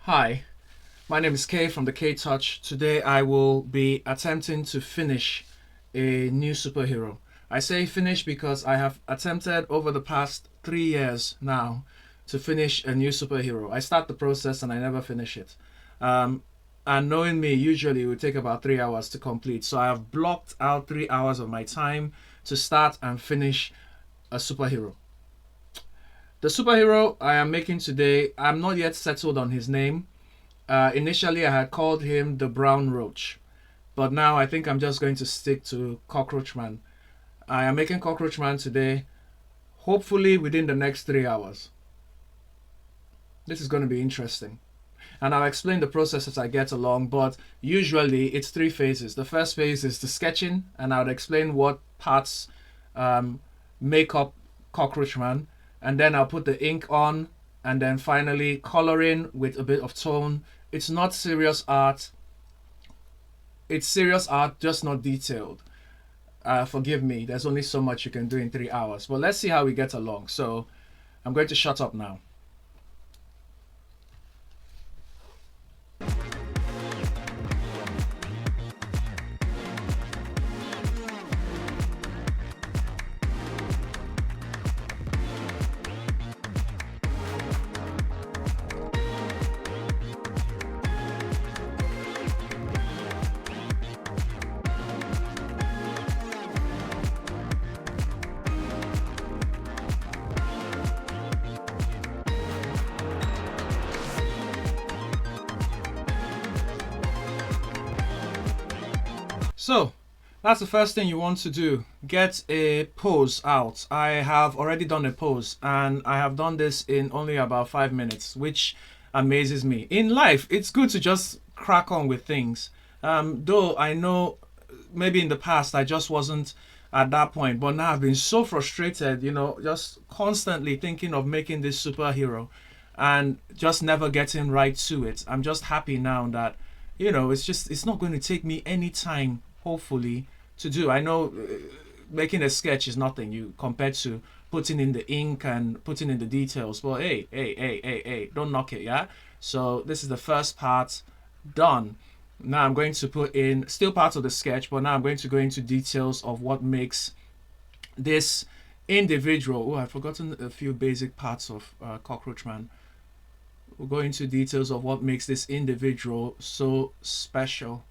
Hi, my name is Kay from the K Touch. Today I will be attempting to finish a new superhero. I say finish because I have attempted over the past 3 years now to finish a new superhero. I start the process and I never finish it. Um, and knowing me, usually it would take about 3 hours to complete. So I have blocked out 3 hours of my time to start and finish a superhero. The superhero I am making today, I'm not yet settled on his name. Initially, I had called him the Brown Roach, but now I think I'm just going to stick to Cockroach Man. I am making Cockroach Man today, hopefully within the next 3 hours. This is going to be interesting. And I'll explain the process as I get along, but usually it's three phases. The first phase is the sketching, and I'll explain what parts um, make up Cockroach Man, and then I'll put the ink on, and then finally coloring with a bit of tone. It's not serious art. It's serious art, just not detailed. Forgive me, there's only so much you can do in 3 hours. But let's see how we get along. So I'm going to shut up now. So that's the first thing you want to do. Get a pose out. I have already done a pose and I have done this in only about 5 minutes, which amazes me. In life, it's good to just crack on with things. Though I know maybe in the past I just wasn't at that point, but now I've been so frustrated, just constantly thinking of making this superhero and just never getting right to it. I'm just happy now that it's not going to take me any time, hopefully, to do. I know making a sketch is nothing you compared to putting in the ink and putting in the details. Well, hey, don't knock it, yeah. So this is the first part done. Now I'm going to put in still parts of the sketch, but now I'm going to go into details of what makes this individual. Oh, I've forgotten a few basic parts of Cockroach Man. We'll go into details of what makes this individual so special.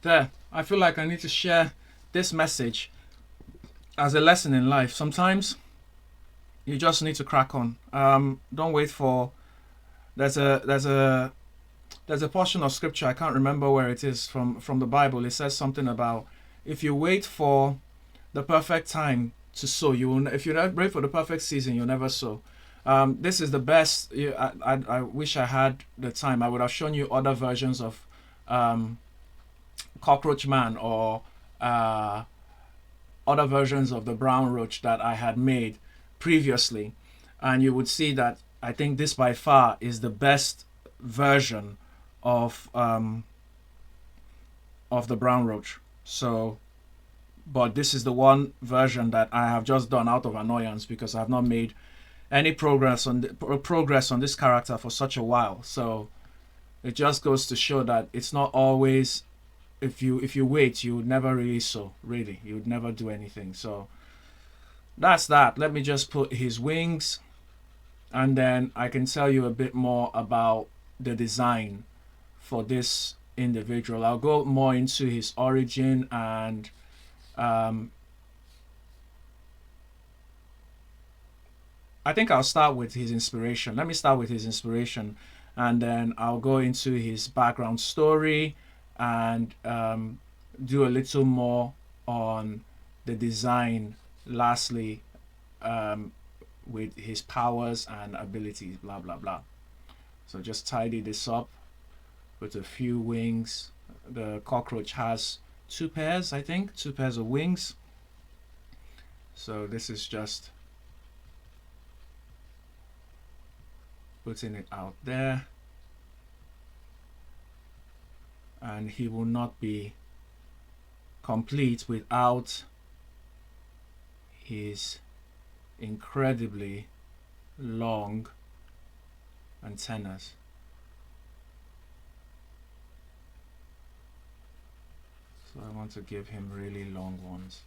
There, I feel like I need to share this message as a lesson in life. Sometimes you just need to crack on. Don't wait for. There's a portion of scripture, I can't remember where it is, from the Bible. It says something about if you wait for the perfect time to sow, if you wait for the perfect season, you'll never sow. This is the best. I wish I had the time. I would have shown you other versions of Cockroach Man or other versions of the Brown Roach that I had made previously, and you would see that I think this by far is the best version of of the brown roach. So, but this is the one version that I have just done out of annoyance because I have not made any progress on this character for such a while. So it just goes to show that it's not always, if you wait, you would never really really you would never do anything. So that's that. Let me just put his wings, and then I can tell you a bit more about the design for this individual. I'll go more into his origin, and I think I'll start with his inspiration. Let me start with his inspiration, and then I'll go into his background story and do a little more on the design. Lastly, with his powers and abilities, blah blah blah. So just tidy this up with a few wings. The cockroach has two pairs, I think, two pairs of wings. So this is just putting it out there, and he will not be complete without his incredibly long antennas. So I want to give him really long ones.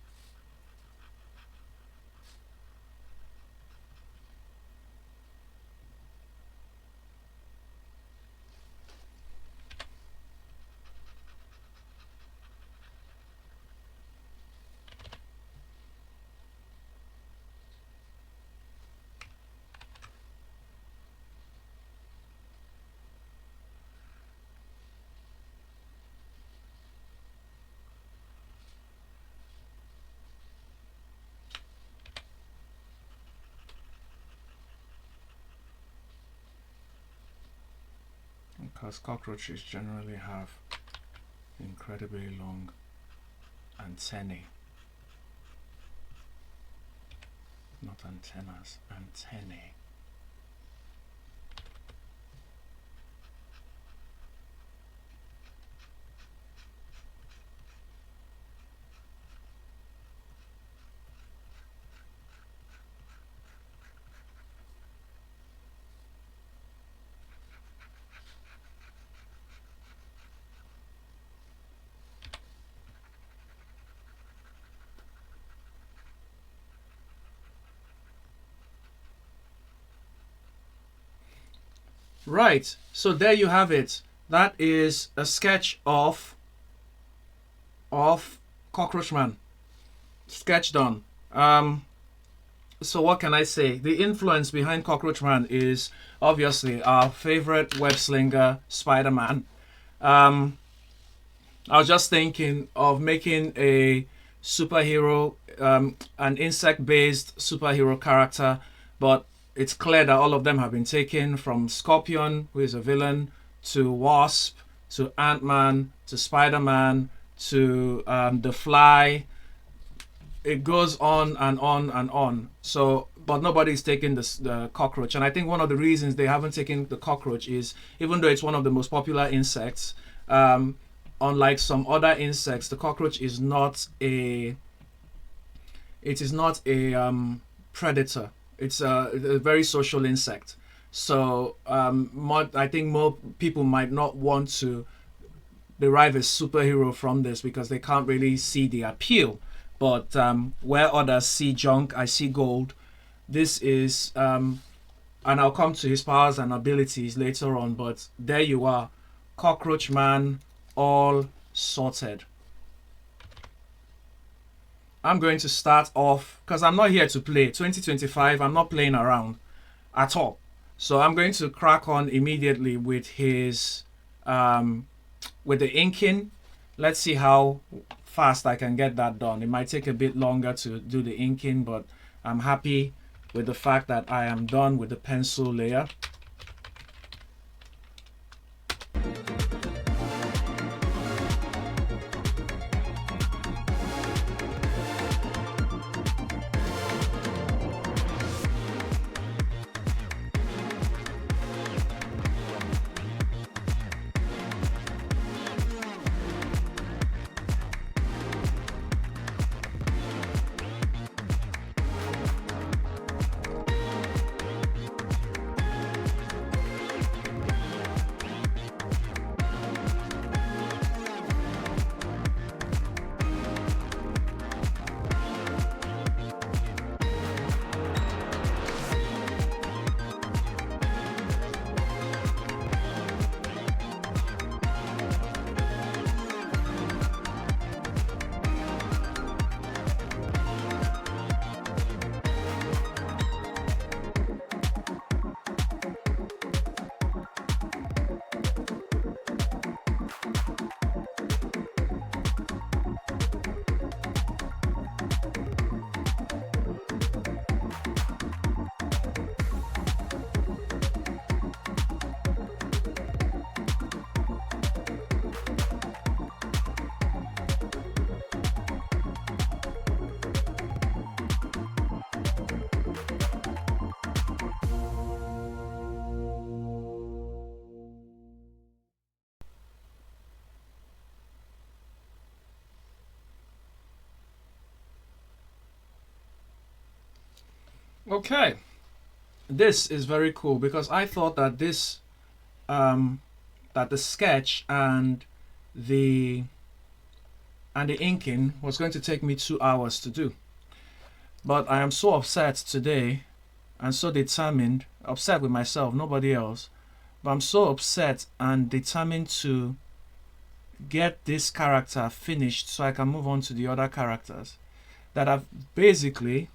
Because cockroaches generally have incredibly long antennae. Not antennas, antennae. Right, so there you have it. That is a sketch of Cockroach Man. Sketch done. So what can I say? The influence behind Cockroach Man is obviously our favorite web slinger, Spider-Man. I was just thinking of making a superhero, an insect-based superhero character, but it's clear that all of them have been taken, from Scorpion, who is a villain, to Wasp, to Ant-Man, to Spider-Man, to The Fly. It goes on and on and on. So, but nobody's taken the cockroach. And I think one of the reasons they haven't taken the cockroach is, even though it's one of the most popular insects, unlike some other insects, the cockroach is not a predator. It's a very social insect. So I think more people might not want to derive a superhero from this because they can't really see the appeal. But where others see junk, I see gold. This is, and I'll come to his powers and abilities later on, but there you are. Cockroach Man, all sorted. I'm going to start off, because I'm not here to play. 2025, I'm not playing around at all. So I'm going to crack on immediately with his, with the inking. Let's see how fast I can get that done. It might take a bit longer to do the inking, but I'm happy with the fact that I am done with the pencil layer. Okay, this is very cool because I thought that that the sketch the and the inking was going to take me 2 hours to do. But I am so upset today and so determined, upset with myself, nobody else. But I'm so upset and determined to get this character finished so I can move on to the other characters, that I've basically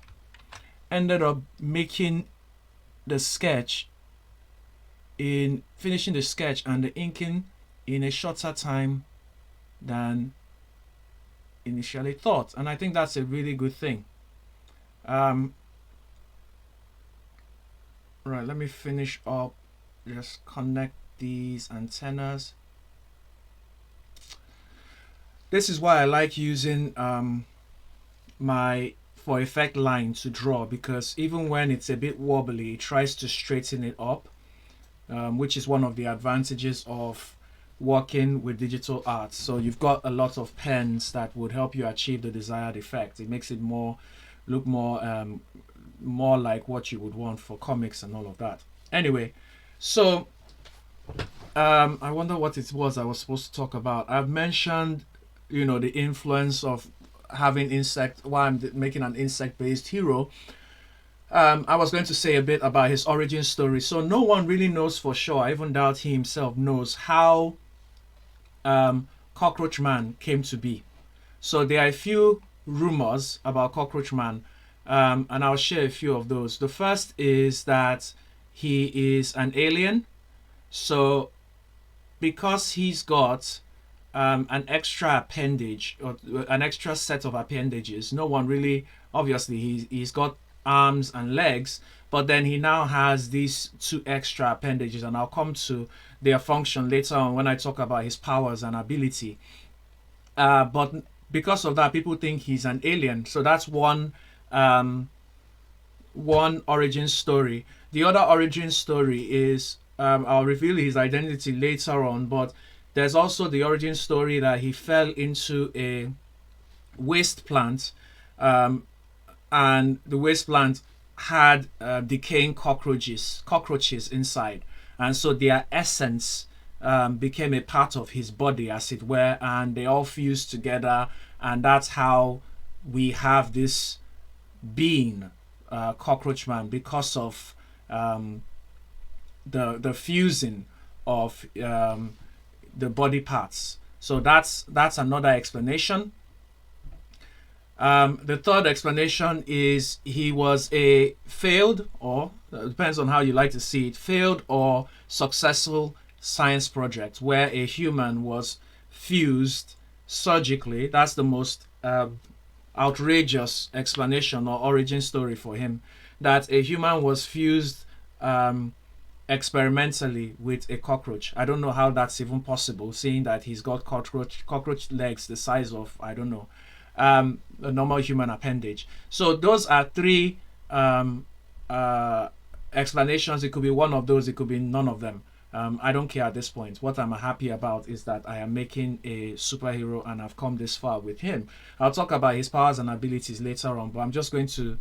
ended up making the sketch in finishing the sketch and the inking in a shorter time than initially thought, and I think that's a really good thing. Right, let me finish up, just connect these antennas. This is why I like using my for effect line to draw, because even when it's a bit wobbly, it tries to straighten it up, which is one of the advantages of working with digital art. So you've got a lot of pens that would help you achieve the desired effect. It makes it look more like what you would want for comics and all of that. Anyway, so I wonder what it was I was supposed to talk about. I've mentioned, the influence of having why I'm making an insect-based hero. I was going to say a bit about his origin story. So no one really knows for sure, I even doubt he himself knows, how Cockroach Man came to be. So there are a few rumors about Cockroach Man, and I'll share a few of those. The first is that he is an alien. So because he's got an extra appendage, or an extra set of appendages, no one really, obviously he's got arms and legs, but then he now has these 2 extra appendages, and I'll come to their function later on when I talk about his powers and ability. But because of that, people think he's an alien. So that's one origin story. The other origin story is, I'll reveal his identity later on, but there's also the origin story that he fell into a waste plant, and the waste plant had decaying cockroaches inside, and so their essence became a part of his body, as it were, and they all fused together, and that's how we have this being, Cockroach Man, because of the fusing of the body parts. So that's another explanation. The third explanation is he was a failed, or depends on how you like to see it, failed or successful science project where a human was fused surgically. That's the most outrageous explanation or origin story for him, that a human was fused experimentally with a cockroach. I don't know how that's even possible, seeing that he's got cockroach legs the size of, I don't know, a normal human appendage. So those are 3 explanations. It could be one of those, it could be none of them. I don't care at this point. What I'm happy about is that I am making a superhero and I've come this far with him. I'll talk about his powers and abilities later on, but I'm just going to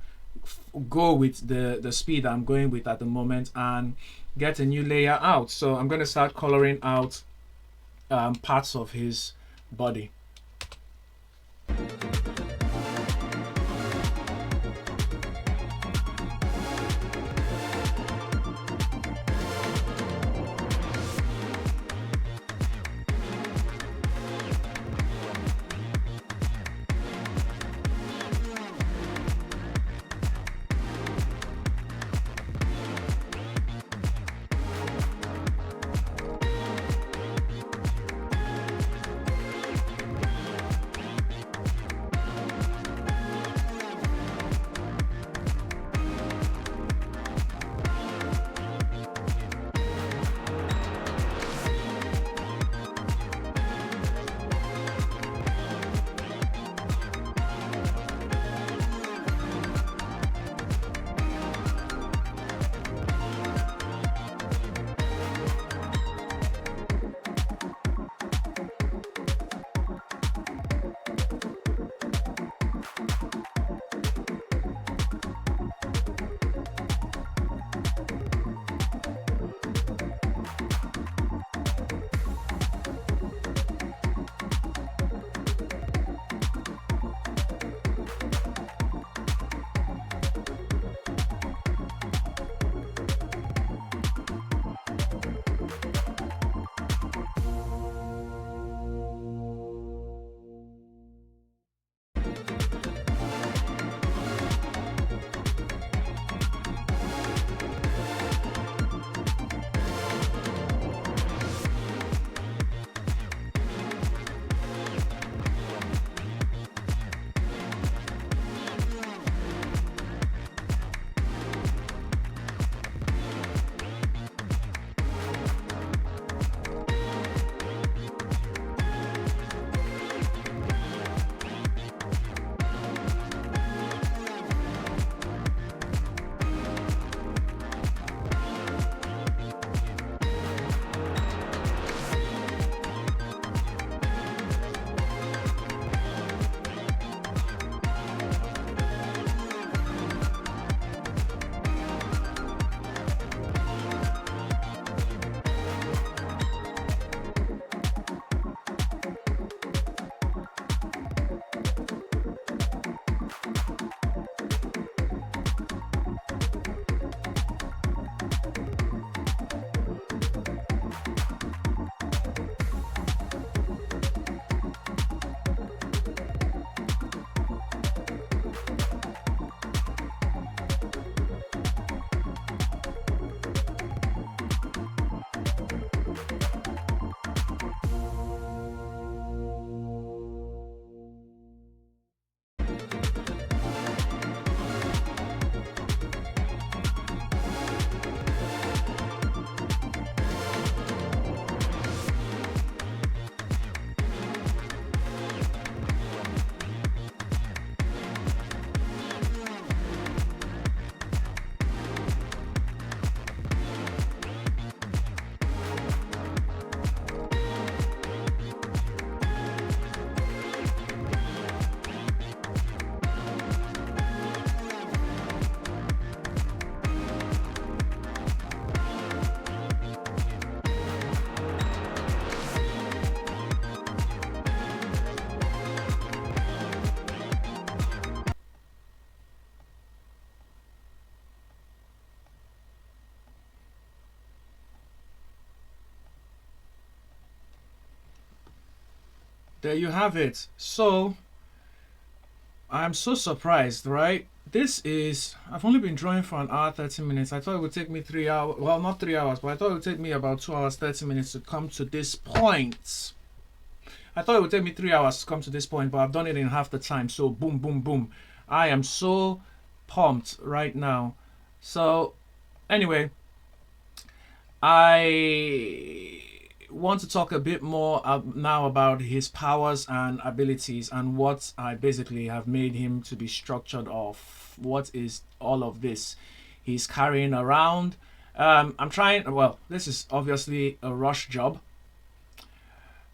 go with the speed I'm going with at the moment and get a new layer out. So I'm going to start coloring out parts of his body. there you have it. So I'm so surprised, right? This is, I've only been drawing for an hour 30 minutes. I thought it would take me 3 hours, well, not 3 hours, but I thought it would take me about 2 hours 30 minutes to come to this point. I thought it would take me 3 hours to come to this point, but I've done it in half the time. So boom, boom, boom. I am so pumped right now. So anyway, I want to talk a bit more now about his powers and abilities and what I basically have made him to be structured of. What is all of this he's carrying around? I'm trying, well, this is obviously a rush job,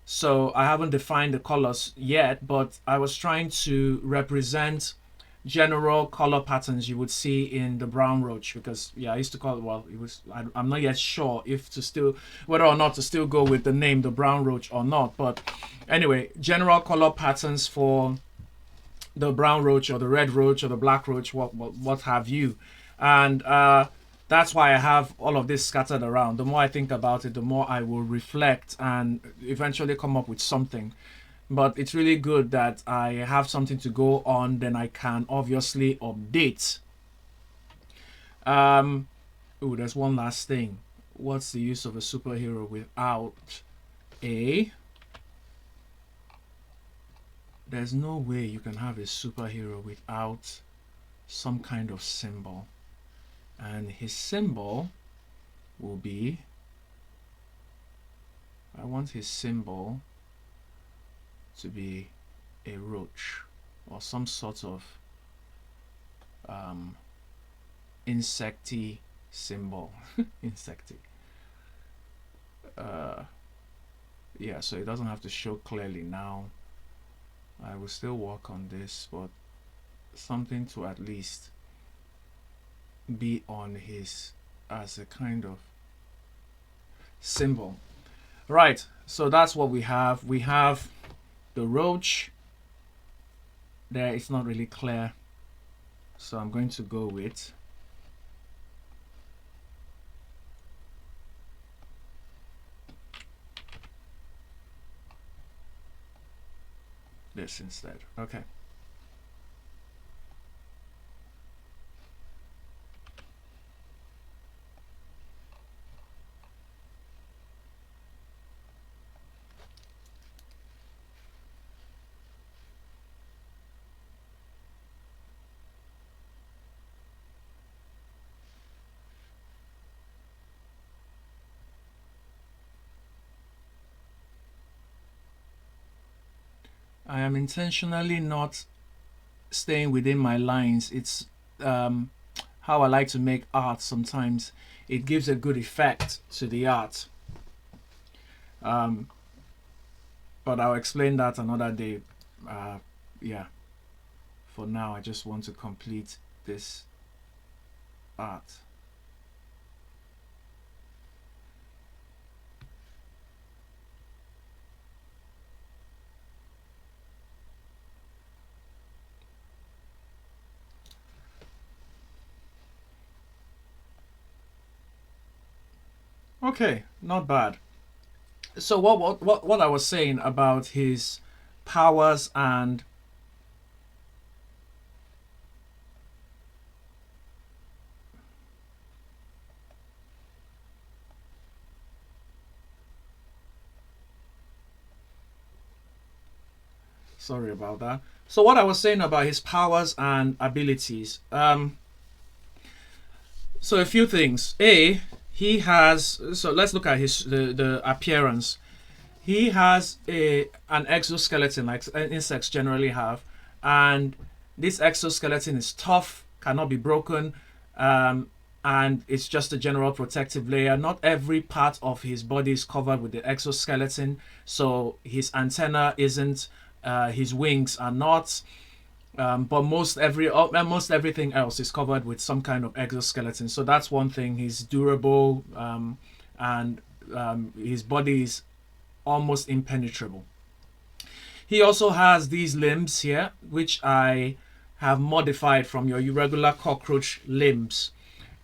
so I haven't defined the colors yet, but I was trying to represent general color patterns you would see in the brown roach, because yeah, I used to call it, well, it was, I'm not yet sure if to still, whether or not to still go with the name the brown roach or not, but anyway, general color patterns for the brown roach or the red roach or the black roach, what have you. And that's why I have all of this scattered around. The more I think about it, the more I will reflect and eventually come up with something. But it's really good that I have something to go on, then I can obviously update. Oh, there's one last thing. What's the use of a superhero without a... There's no way you can have a superhero without some kind of symbol. And his symbol will be... I want his symbol to be a roach or some sort of insecty symbol. Insecty. Yeah, so it doesn't have to show clearly now. I will still work on this, but something to at least be on his as a kind of symbol. Right, so that's what we have. We have the roach there. It's not really clear, so I'm going to go with this instead. Okay. I am intentionally not staying within my lines. It's how I like to make art sometimes. It gives a good effect to the art. But I'll explain that another day. Yeah. For now, I just want to complete this art. Okay, not bad. So what I was saying about his powers and sorry about that. So what I was saying about his powers and abilities. So a few things. He has, so let's look at his the appearance. He has an exoskeleton like insects generally have, and this exoskeleton is tough, cannot be broken, and it's just a general protective layer. Not every part of his body is covered with the exoskeleton, so his antenna isn't, his wings are not. But most everything else is covered with some kind of exoskeleton. So that's one thing. He's durable, and his body is almost impenetrable. He also has these limbs here, which I have modified from your irregular cockroach limbs,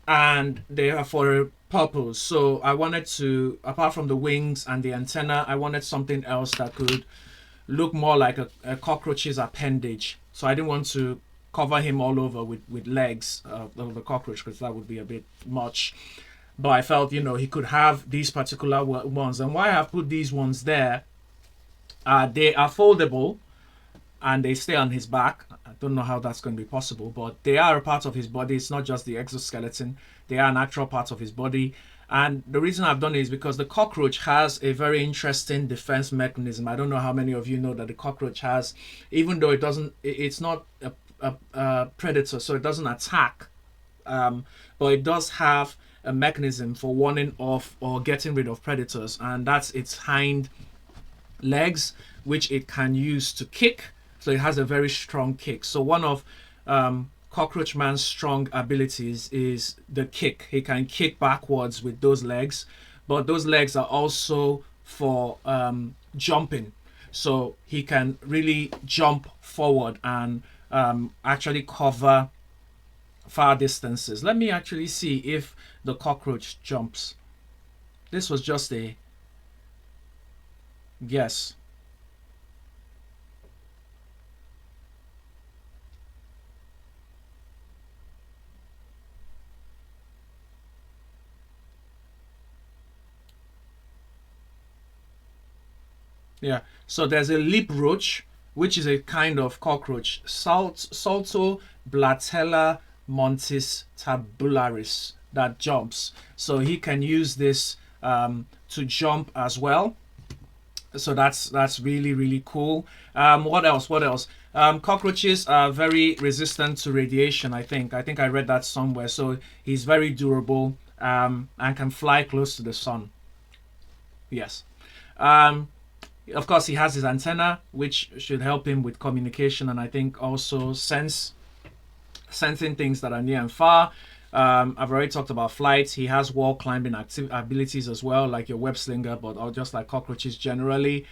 and they are for a purpose. So I wanted to, apart from the wings and the antenna, I wanted something else that could look more like a cockroach's appendage. So I didn't want to cover him all over with legs of the cockroach, because that would be a bit much. But I felt, he could have these particular ones. And why I've put these ones there, they are foldable and they stay on his back. I don't know how that's going to be possible, but they are a part of his body. It's not just the exoskeleton. They are an actual part of his body. And the reason I've done it is because the cockroach has a very interesting defense mechanism. I don't know how many of you know that the cockroach has, even though it's not a predator, so it doesn't attack, but it does have a mechanism for warning off or getting rid of predators, and that's its hind legs, which it can use to kick. So it has a very strong kick. So one of Cockroach Man's strong abilities is the kick. He can kick backwards with those legs, but those legs are also for jumping. So he can really jump forward and actually cover far distances. Let me actually see if the cockroach jumps. This was just a guess. Yeah, so there's a leap roach, which is a kind of cockroach, Salto blatella montis tabularis, that jumps. So he can use this to jump as well. So that's really, really cool. What else? Cockroaches are very resistant to radiation. I think I read that somewhere. So he's very durable and can fly close to the sun. Yes. Of course, he has his antenna, which should help him with communication, and I think also sensing things that are near and far. I've already talked about flight. He has wall climbing abilities as well, like your web slinger, but just like cockroaches generally.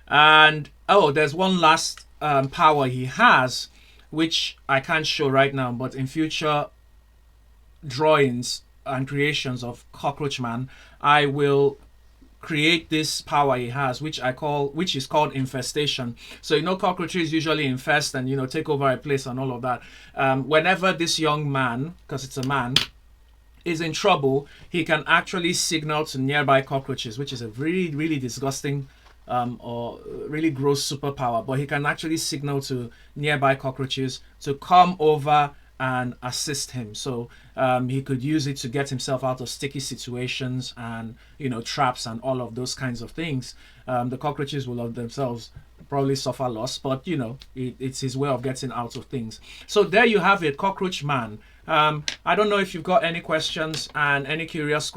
And there's one last power he has, which I can't show right now, but in future drawings and creations of Cockroach Man, I will create this power he has, which is called infestation. So cockroaches usually infest and take over a place and all of that. Whenever this young man, because it's a man, is in trouble, he can actually signal to nearby cockroaches, which is a really, really disgusting or really gross superpower. But he can actually signal to nearby cockroaches to come over and assist him. So he could use it to get himself out of sticky situations and traps and all of those kinds of things. The cockroaches will of themselves probably suffer loss, but it's his way of getting out of things. So there you have it, Cockroach Man. I don't know if you've got any questions and any curious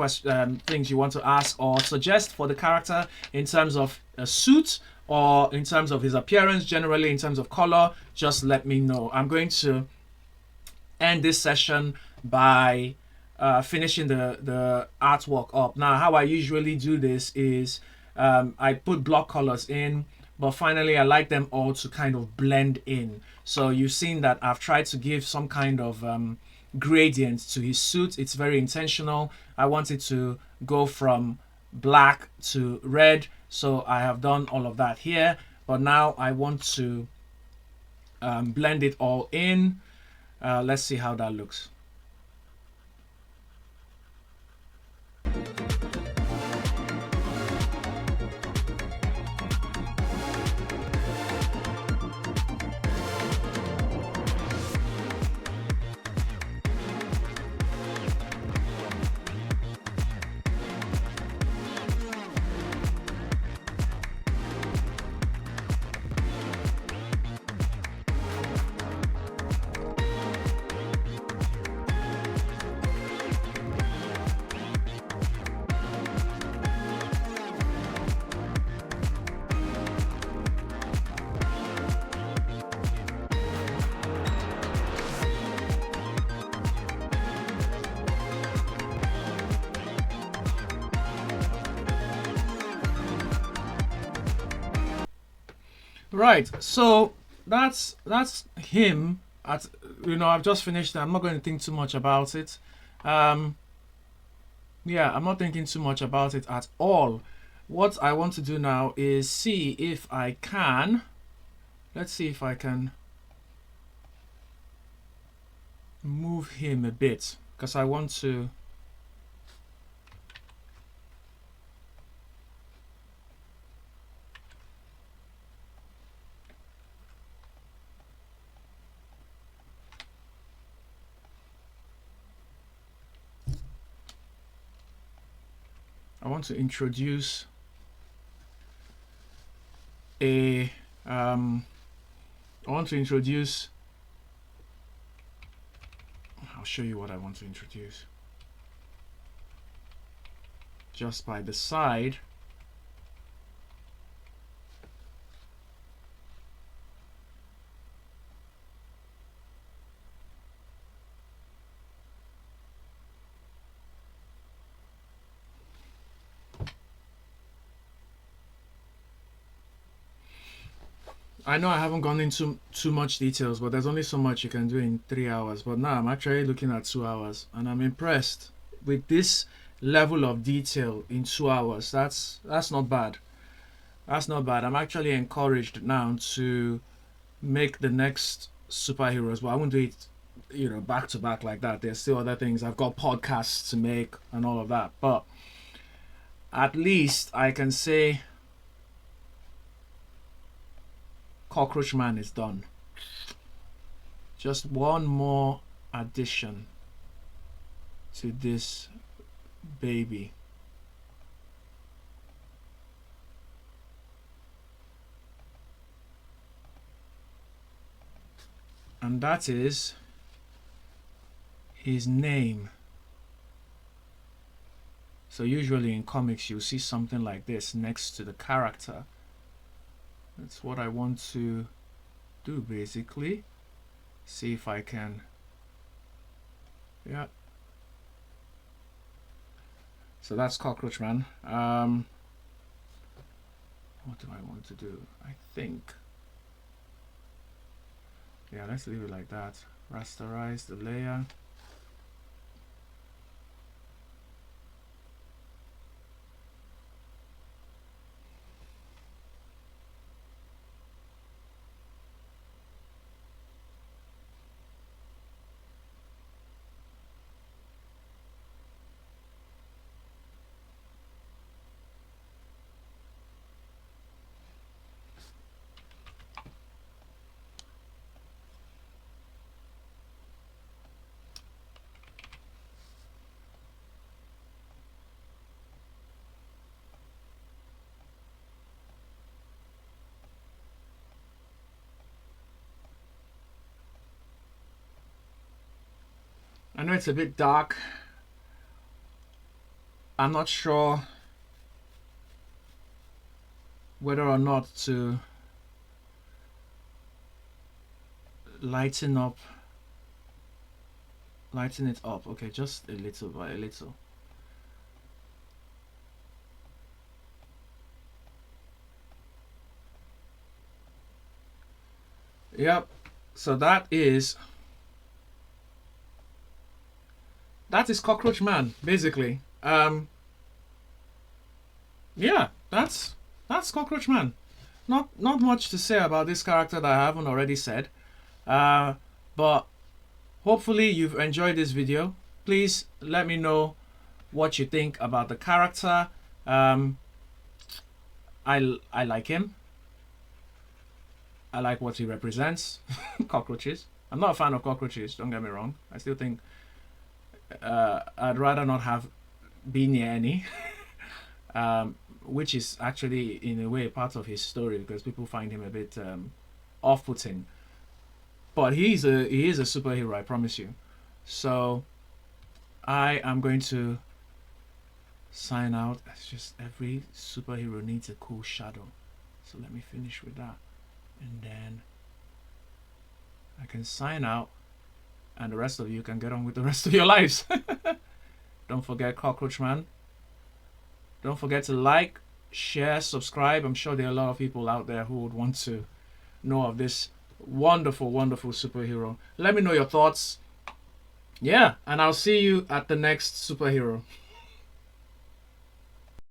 things you want to ask or suggest for the character in terms of a suit or in terms of his appearance, generally in terms of color. Just let me know. I'm going to end this session by finishing the artwork up. Now, how I usually do this is I put block colors in, but finally I like them all to kind of blend in. So you've seen that I've tried to give some kind of gradient to his suit. It's very intentional. I want it to go from black to red, so I have done all of that here, but now I want to blend it all in. Let's see how that looks. Right, so that's him. I've just finished it. I'm not going to think too much about it. Yeah, I'm not thinking too much about it at all. What I want to do now is see if I can, let's see if I can move him a bit, because I want to introduce a I'll show you what I want to introduce. Just by the side, I know I haven't gone into too much details, but there's only so much you can do in 3 hours. But now I'm actually looking at 2 hours, and I'm impressed with this level of detail in 2 hours. That's not bad. That's not bad. I'm actually encouraged now to make the next superheroes, but I won't do it, back to back like that. There's still other things. I've got podcasts to make and all of that, but at least I can say Cockroach Man is done. Just one more addition to this baby. And that is his name. So usually in comics you'll see something like this next to the character. That's what I want to do, basically. See if I can, yeah. So that's Cockroach Man. What do I want to do? I think, yeah, let's leave it like that. Rasterize the layer. I know it's a bit dark. I'm not sure whether or not to lighten it up. Okay, just a little by a little. Yep. So that is Cockroach Man, basically. Yeah, that's Cockroach Man. Not much to say about this character that I haven't already said. But hopefully you've enjoyed this video. Please let me know what you think about the character. I like him. I like what he represents. Cockroaches. I'm not a fan of cockroaches, don't get me wrong. I still think I'd rather not have been near any. Which is actually in a way part of his story, because people find him a bit off-putting. But he is a superhero, I promise you. So I am going to sign out. It's just every superhero needs a cool shadow. So let me finish with that, and then I can sign out, and the rest of you can get on with the rest of your lives. Don't forget Cockroach Man. Don't forget to like, share, subscribe. I'm sure there are a lot of people out there who would want to know of this wonderful, wonderful superhero. Let me know your thoughts. Yeah, and I'll see you at the next superhero.